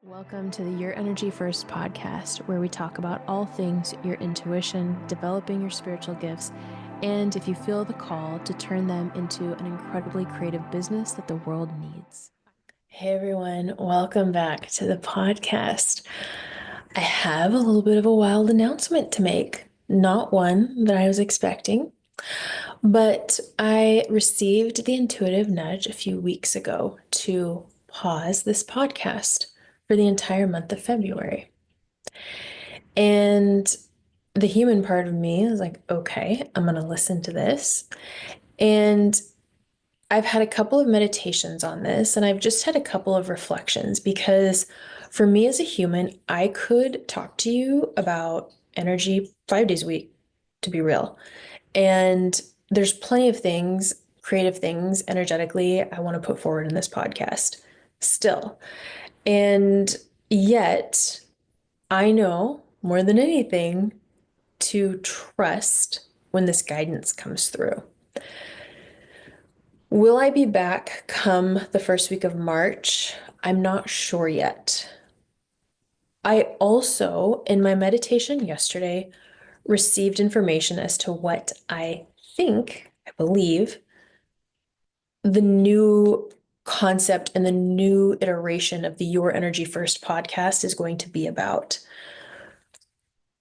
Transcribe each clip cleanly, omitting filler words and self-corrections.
Welcome to the Your Energy First podcast, where we talk about all things your intuition, developing your spiritual gifts, and if you feel the call, to turn them into an incredibly creative business that the world needs. Hey everyone, welcome back to the podcast. I have a little bit of a wild announcement to make. Not one that I was expecting, but I received the intuitive nudge a few weeks ago to pause this podcast for the entire month of February. And the human part of me is like, okay, I'm going to listen to this. And I've had a couple of meditations on this, and I've just had a couple of reflections because for me as a human, I could talk to you about energy 5 days a week, to be real. And there's plenty of things, creative things, energetically, I want to put forward in this podcast still. And yet, I know more than anything to trust when this guidance comes through. Will I be back come the first week of March? I'm not sure yet. I also, in my meditation yesterday, received information as to what I believe, the new concept and the new iteration of the Your Energy First podcast is going to be about.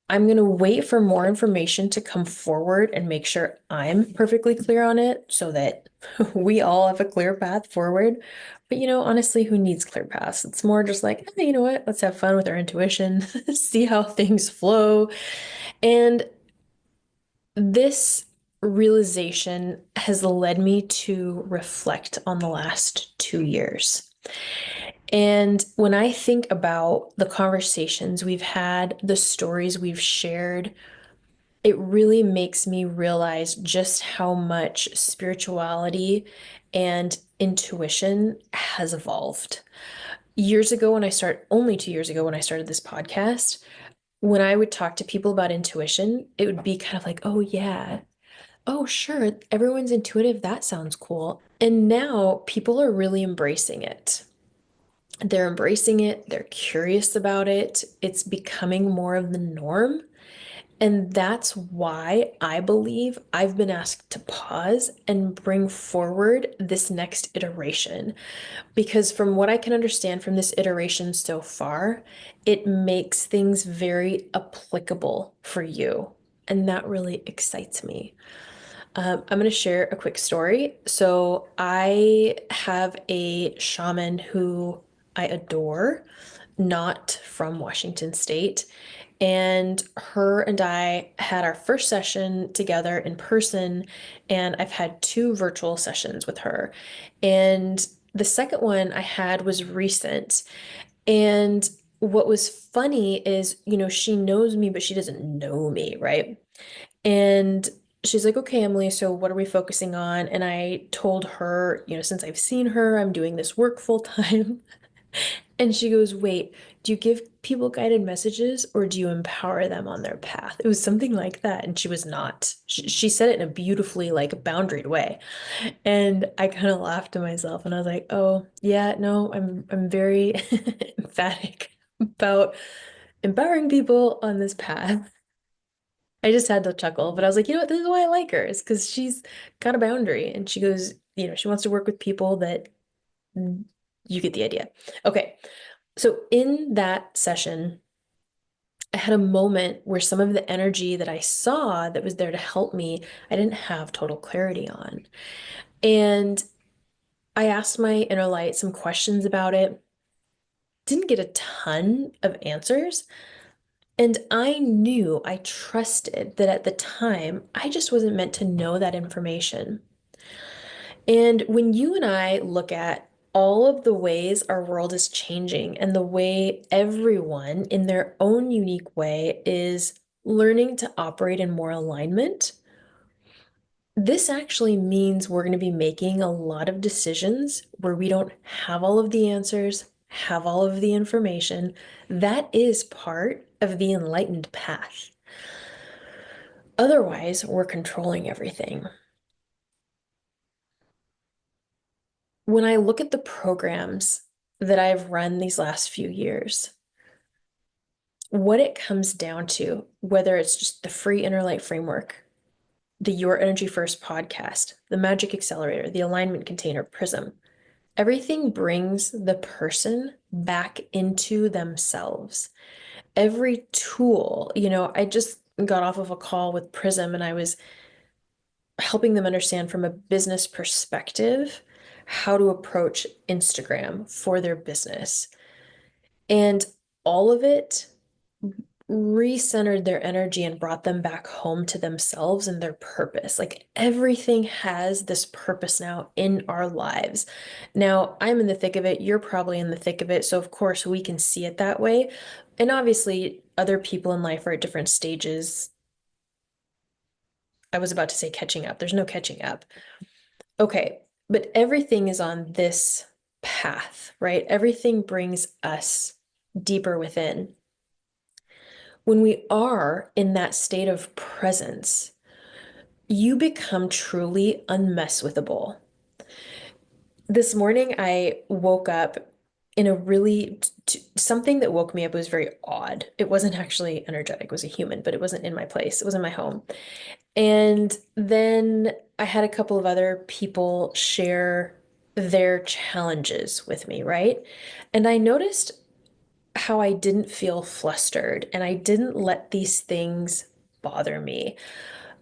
I'm going to wait for more information to come forward and make sure I'm perfectly clear on it so that we all have a clear path forward. But honestly, who needs clear paths? It's more just like, hey, you know what? Let's have fun with our intuition, see how things flow. And this realization has led me to reflect on the last 2 years. And when I think about the conversations we've had, the stories we've shared, it really makes me realize just how much spirituality and intuition has evolved. Years ago, only 2 years ago, when I started this podcast, when I would talk to people about intuition, it would be kind of like, oh, yeah, oh, sure, everyone's intuitive. That sounds cool. And now people are really embracing it. They're embracing it, they're curious about it, it's becoming more of the norm. And that's why I believe I've been asked to pause and bring forward this next iteration. Because from what I can understand from this iteration so far, it makes things very applicable for you. And that really excites me. I'm going to share a quick story. So I have a shaman who I adore, not from Washington State. And her and I had our first session together in person, and I've had two virtual sessions with her. And the second one I had was recent. And what was funny is, she knows me, but she doesn't know me, right? And she's like, okay, Emily, so what are we focusing on? And I told her, since I've seen her, I'm doing this work full time. And she goes, wait, do you give people guided messages or do you empower them on their path? It was something like that. And she was not. She said it in a beautifully boundaried way. And I kind of laughed to myself and I was like, oh, yeah, no, I'm very emphatic about empowering people on this path. I just had to chuckle, but I was like, what? This is why I like her, is because she's got a boundary and she goes, she wants to work with people that you get the idea. Okay. So in that session, I had a moment where some of the energy that I saw that was there to help me, I didn't have total clarity on. And I asked my inner light some questions about it, didn't get a ton of answers. And I trusted that at the time, I just wasn't meant to know that information. And when you and I look at all of the ways our world is changing and the way everyone in their own unique way is learning to operate in more alignment, this actually means we're going to be making a lot of decisions where we don't have all of the answers, have all of the information. That is part of the enlightened path. Otherwise, we're controlling everything. When I look at the programs that I've run these last few years, what it comes down to, whether it's just the free inner light framework, the Your Energy First podcast, the Magic Accelerator, the Alignment Container, Prism, everything brings the person back into themselves. Every tool, I just got off of a call with Prism and I was helping them understand from a business perspective how to approach Instagram for their business. And all of it recentered their energy and brought them back home to themselves and their purpose. Like everything has this purpose now in our lives. Now, I'm in the thick of it. You're probably in the thick of it. So, of course, we can see it that way. And obviously, other people in life are at different stages. I was about to say catching up. There's no catching up. Okay. But everything is on this path, right? Everything brings us deeper within. When we are in that state of presence, you become truly unmesswithable. This morning, I woke up in a really something that woke me up was very odd. It wasn't actually energetic, it was a human, but it wasn't in my place, it was in my home. And then I had a couple of other people share their challenges with me, right? And I noticed how I didn't feel flustered and I didn't let these things bother me.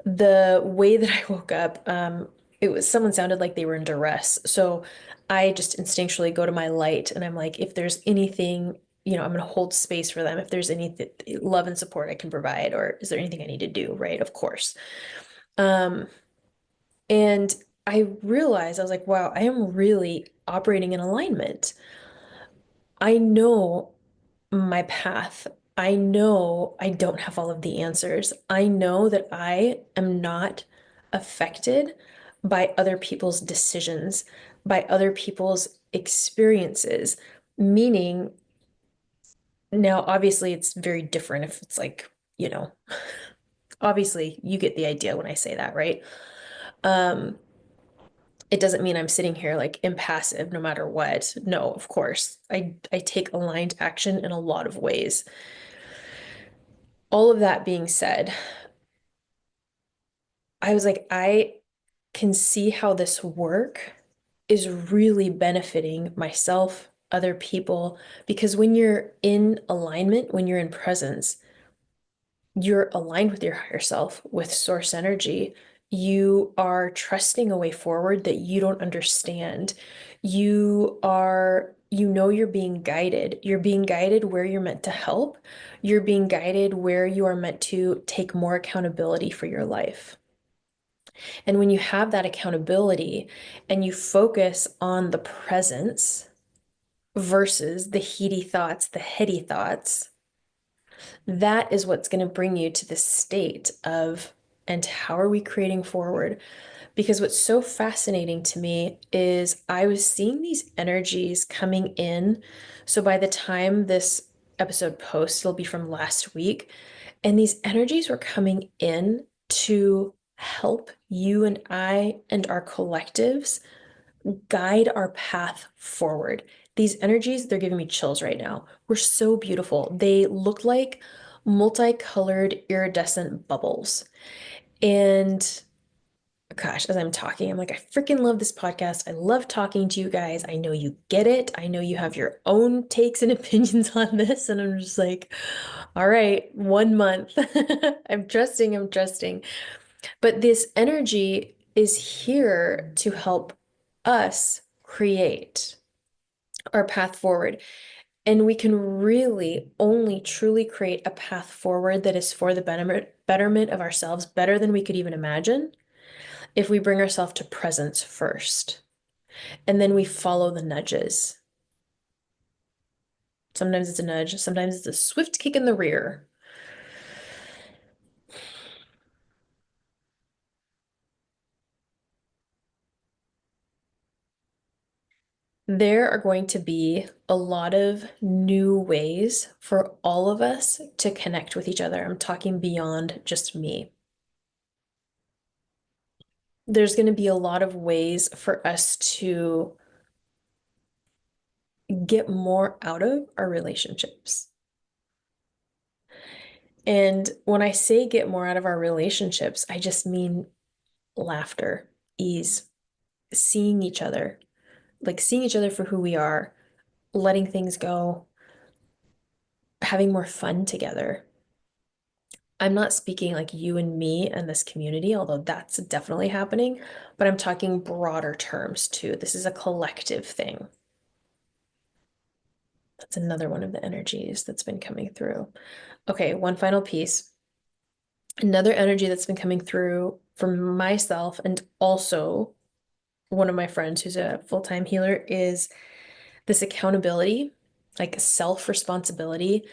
The way that I woke up, it was someone sounded like they were in duress. So I just instinctually go to my light and I'm like, if there's anything, I'm going to hold space for them. If there's any love and support I can provide, or is there anything I need to do? Right. Of course. Um, and I realized I was like, wow, I am really operating in alignment. I know my path. I know I don't have all of the answers. I know that I am not affected by other people's decisions, by other people's experiences. Meaning, now obviously it's very different if it's like, you know, obviously you get the idea when I say that, right? Um, it doesn't mean I'm sitting here like impassive no matter what. No, of course. I take aligned action in a lot of ways. All of that being said, I was like, I can see how this work is really benefiting myself, other people, because when you're in alignment, when you're in presence, you're aligned with your higher self, with source energy. You are trusting a way forward that you don't understand. You're being guided. You're being guided where you're meant to help. You're being guided where you are meant to take more accountability for your life. And when you have that accountability and you focus on the presence versus the heady thoughts, the heady thoughts, that is what's going to bring you to this state of, and how are we creating forward? Because what's so fascinating to me is I was seeing these energies coming in. So by the time this episode posts, it'll be from last week. And these energies were coming in to help you and I and our collectives guide our path forward. These energies, they're giving me chills right now. Were so beautiful. They look like multicolored iridescent bubbles. And gosh, as I'm talking, I'm like, I freaking love this podcast. I love talking to you guys. I know you get it. I know you have your own takes and opinions on this. And I'm just like, all right, 1 month. I'm trusting, I'm trusting. But this energy is here to help us create our path forward. And we can really only truly create a path forward that is for the betterment of ourselves, better than we could even imagine, if we bring ourselves to presence first. And then we follow the nudges. Sometimes it's a nudge, sometimes it's a swift kick in the rear. There are going to be a lot of new ways for all of us to connect with each other. I'm talking beyond just me. There's going to be a lot of ways for us to get more out of our relationships. And when I say get more out of our relationships, I just mean laughter, ease, seeing each other, like seeing each other for who we are, letting things go, having more fun together. I'm not speaking like you and me and this community, although that's definitely happening, but I'm talking broader terms too. This is a collective thing. That's another one of the energies that's been coming through. Okay, one final piece. Another energy that's been coming through for myself and also one of my friends who's a full-time healer is this accountability, like self-responsibility.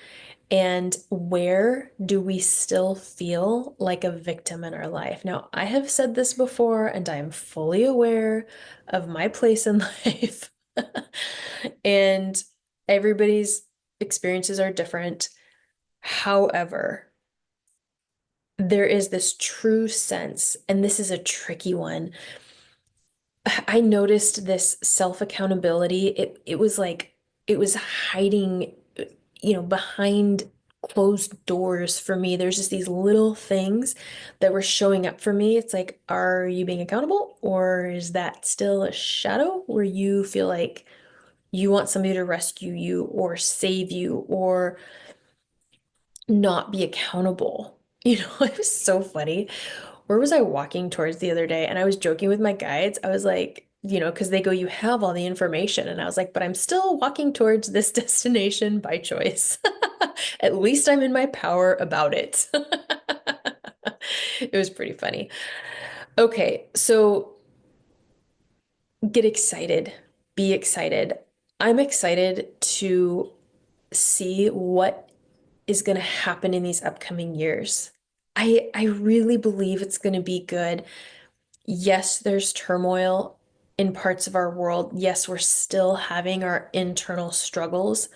And where do we still feel like a victim in our life? Now, I have said this before, and I am fully aware of my place in life. And everybody's experiences are different. However, there is this true sense, and this is a tricky one. I noticed this self-accountability. It was like it was hiding, behind closed doors for me. There's just these little things that were showing up for me. It's like, are you being accountable, or is that still a shadow where you feel like you want somebody to rescue you or save you or not be accountable? It was so funny. Where was I walking towards the other day? And I was joking with my guides. I was like, because they go, you have all the information. And I was like, but I'm still walking towards this destination by choice. At least I'm in my power about it. It was pretty funny. Okay, so get excited. Be excited. I'm excited to see what is going to happen in these upcoming years. I really believe it's going to be good. Yes, there's turmoil in parts of our world. Yes, we're still having our internal struggles.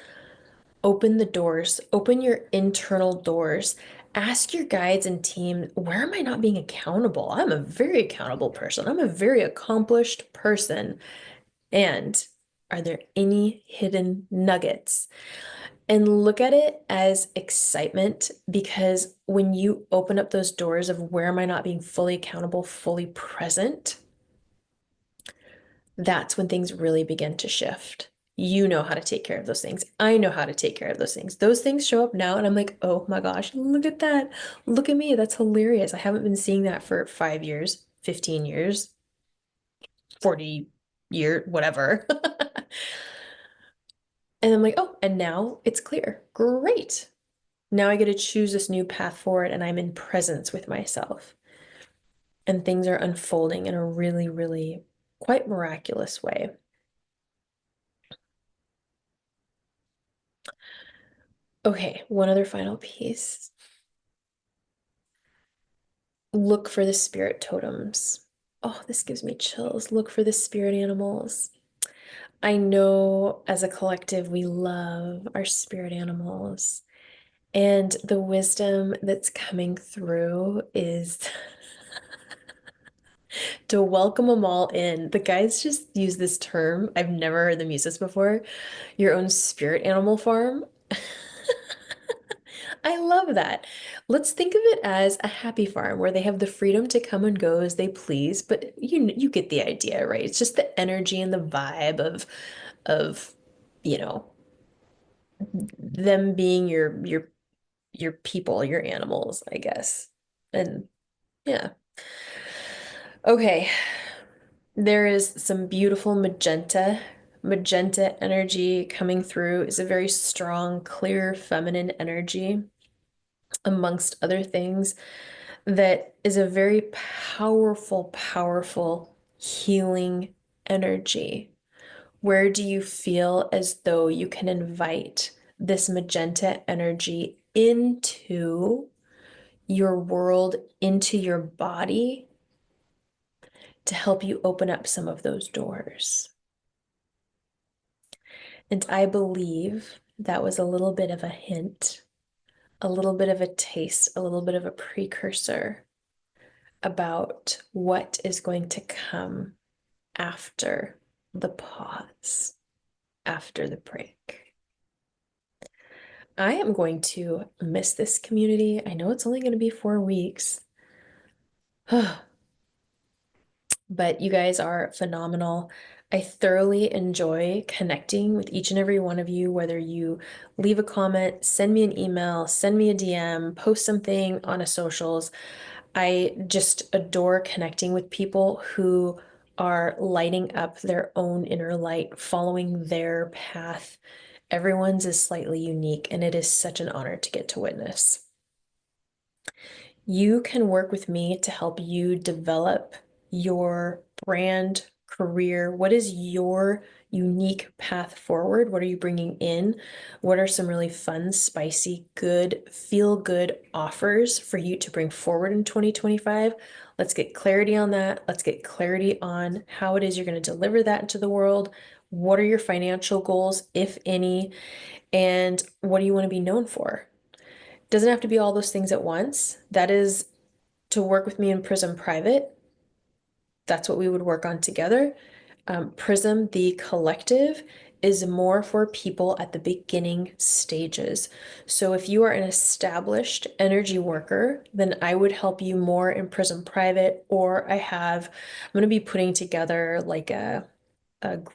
Open the doors, open your internal doors. Ask your guides and team, where am I not being accountable? I'm a very accountable person. I'm a very accomplished person. And are there any hidden nuggets? And look at it as excitement, because when you open up those doors of where am I not being fully accountable, fully present, that's when things really begin to shift. You know how to take care of those things. I know how to take care of those things. Those things show up now, and I'm like, oh my gosh, look at that. Look at me. That's hilarious. I haven't been seeing that for 5 years, 15 years, 40 year, whatever. And I'm like, oh, and now it's clear. Great. Now I get to choose this new path forward, and I'm in presence with myself. And things are unfolding in a really, really quite miraculous way. Okay, one other final piece. Look for the spirit totems. Oh, this gives me chills. Look for the spirit animals. I know as a collective, we love our spirit animals. And the wisdom that's coming through is to welcome them all in. The guys just use this term. I've never heard them use this before. Your own spirit animal farm. I love that. Let's think of it as a happy farm where they have the freedom to come and go as they please, but you get the idea, right? It's just the energy and the vibe of you know them being your people, your animals, I guess. And yeah. Okay. There is some beautiful magenta. Magenta energy coming through is a very strong, clear, feminine energy, amongst other things, that is a very powerful, powerful healing energy. Where do you feel as though you can invite this magenta energy into your world, into your body, to help you open up some of those doors? And I believe that was a little bit of a hint, a little bit of a taste, a little bit of a precursor about what is going to come after the pause. after the break. I am going to miss this community. I know it's only going to be 4 weeks, but you guys are phenomenal. I thoroughly enjoy connecting with each and every one of you, whether you leave a comment, send me an email, send me a DM, post something on a socials. I just adore connecting with people who are lighting up their own inner light, following their path. Everyone's is slightly unique, and it is such an honor to get to witness. You can work with me to help you develop your brand, career. What is your unique path forward? What are you bringing in? What are some really fun, spicy, good, feel good offers for you to bring forward in 2025? Let's get clarity on that. Let's get clarity on how it is you're going to deliver that into the world. What are your financial goals, if any? And what do you want to be known for? Doesn't have to be all those things at once. That is to work with me in Prism Private. That's what we would work on together. Prism, the collective, is more for people at the beginning stages. So if you are an established energy worker, then I would help you more in Prism Private, or I'm going to be putting together like a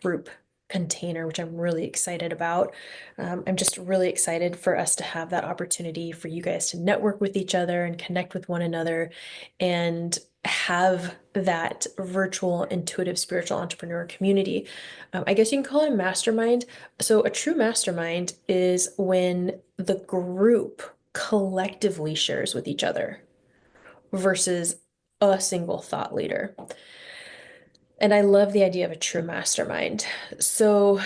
group container, which I'm really excited about. I'm just really excited for us to have that opportunity for you guys to network with each other and connect with one another and have that virtual intuitive spiritual entrepreneur community. I guess you can call it a mastermind. So a true mastermind is when the group collectively shares with each other versus a single thought leader. And I love the idea of a true mastermind. So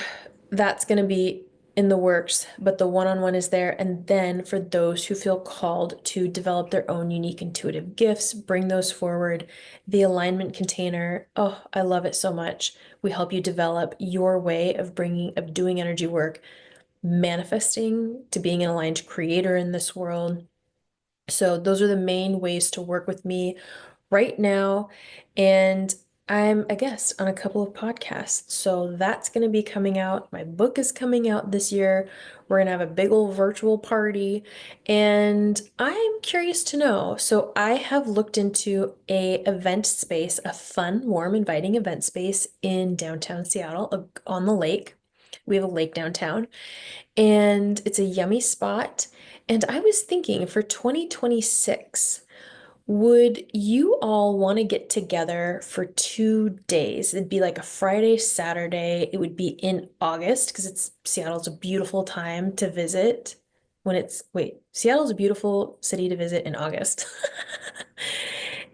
that's going to be in the works, but the one-on-one is there. And then for those who feel called to develop their own unique intuitive gifts, bring those forward. The alignment container, oh, I love it so much. We help you develop your way of doing energy work, manifesting to being an aligned creator in this world. So those are the main ways to work with me right now. And I'm a guest on a couple of podcasts. So that's going to be coming out. My book is coming out this year. We're going to have a big old virtual party. And I'm curious to know. So I have looked into a event space, a fun, warm, inviting event space in downtown Seattle on the lake. We have a lake downtown and it's a yummy spot. And I was thinking for 2026, would you all want to get together for 2 days? It'd be like a Friday, Saturday. It would be in August because Seattle's a beautiful time to visit Seattle's a beautiful city to visit in August.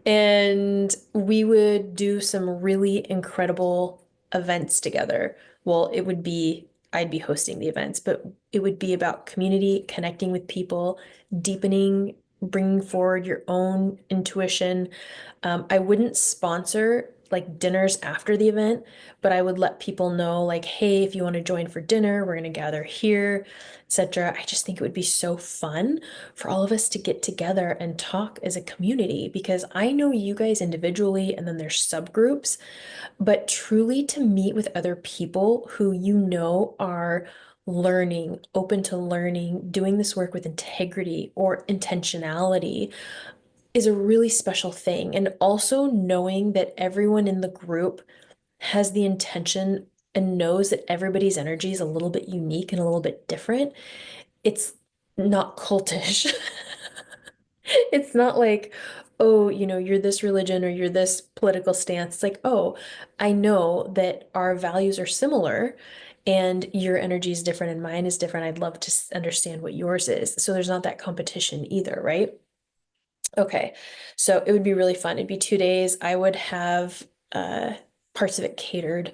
And we would do some really incredible events together. Well, I'd be hosting the events, but it would be about community, connecting with people, deepening, bringing forward your own intuition. I wouldn't sponsor like dinners after the event, but I would let people know, like, hey, if you want to join for dinner, we're going to gather here, etc. I just think it would be so fun for all of us to get together and talk as a community because I know you guys individually and then there's subgroups, but truly to meet with other people who you know are learning, open to learning, doing this work with integrity or intentionality is a really special thing. And also knowing that everyone in the group has the intention and knows that everybody's energy is a little bit unique and a little bit different. It's not cultish. It's not like, oh, you're this religion or you're this political stance. It's like, oh, I know that our values are similar and your energy is different and mine is different. I'd love to understand what yours is. So there's not that competition either, right? Okay, so it would be really fun. It'd be 2 days. I would have parts of it catered,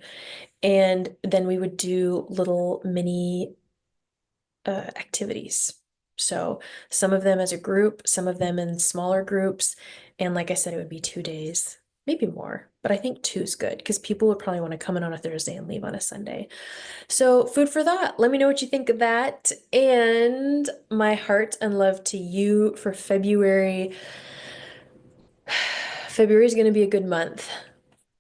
and then we would do little mini activities. So some of them as a group, some of them in smaller groups. And like I said, it would be 2 days, maybe more, but I think two is good because people would probably want to come in on a Thursday and leave on a Sunday. So food for thought. Let me know what you think of that. And my heart and love to you for February. February is going to be a good month.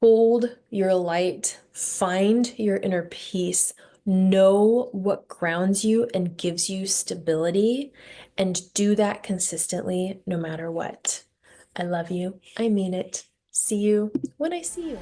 Hold your light, find your inner peace, Know what grounds you and gives you stability, and do that consistently no matter what. I love you. I mean it. See you when I see you.